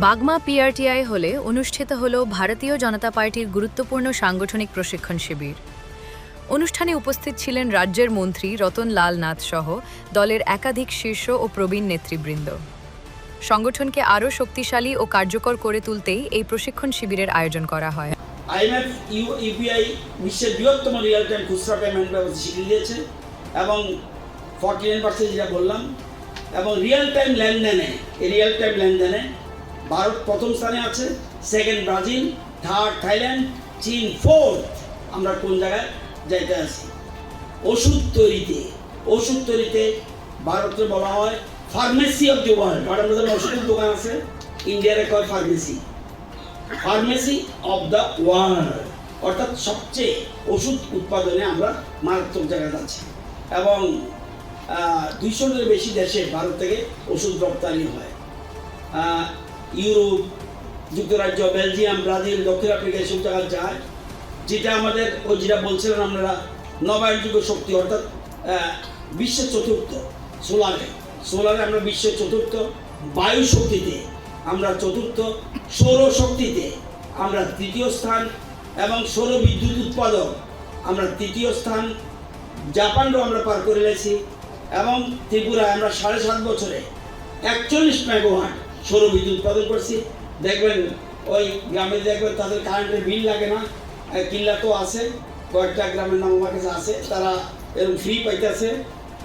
বাগমা পিআরটিআই হলে অনুষ্ঠিত হল ভারতীয় জনতা পার্টির গুরুত্বপূর্ণ সাংগঠনিক প্রশিক্ষণ শিবির। অনুষ্ঠানে উপস্থিত ছিলেন রাজ্যের মন্ত্রী রতন লাল নাথ সহ দলের একাধিক শীর্ষ ও প্রবীণ নেতৃবৃন্দ। সংগঠনকে আরও শক্তিশালী ও কার্যকর করে তুলতেই এই প্রশিক্ষণ শিবিরের আয়োজন করা হয়। IMF ইউপিআই বিশ্বের বৃহত্তম রিয়েল টাইম খুচরা পেমেন্ট ব্যবস্থা স্বীকৃতি দিয়েছে এবং 49% যেটা বললাম, এবং রিয়েল টাইম লেনদেনে ভারত প্রথম স্থানে আছে, সেকেন্ড ব্রাজিল, থার্ড থাইল্যান্ড, চীন ফোর্থ। আমরা কোন জায়গায় যাইতে আছি? ওষুধ তৈরিতে ভারতকে বলা হয় ফার্মেসি অফ দ্য ওয়ার্ল্ড। আমাদের ওষুধের দোকান আছে, ইন্ডিয়ারে কয় ফার্মেসি অফ দ্য ওয়ার্ল্ড, অর্থাৎ সবচেয়ে ওষুধ উৎপাদনে আমরা মারাত্মক জায়গায় যাচ্ছি এবং 200-এর বেশি দেশে ভারত থেকে ওষুধ রপ্তানি হয়। ইউরোপ, যুক্তরাজ্য, বেলজিয়াম, ব্রাজিল, দক্ষিণ আফ্রিকা এসব জায়গায় যায়, যেটা আমাদের যেটা বলছিলেন আপনারা নবায়নযোগ্য শক্তি, অর্থাৎ বিশ্বের চতুর্থ। সোলারে আমরা বিশ্বের চতুর্থ, বায়ু শক্তিতে আমরা চতুর্থ, সৌরশক্তিতে আমরা তৃতীয় স্থান এবং সৌর বিদ্যুৎ উৎপাদক আমরা তৃতীয় স্থান। জাপানও আমরা পার করে নিয়েছি এবং ত্রিপুরায় আমরা 7.5 বছরে 41 মেগাওয়াট সৌর বিদ্যুৎ উৎপাদন করছি। দেখবেন ওই গ্রামে দেখবেন তাদের কারেন্টের বিল লাগে না, কিল্লা তো আছে, কয়েকটা গ্রামের নাম আমার কাছে আছে, তারা এরকম ফ্রি পাইতেছে।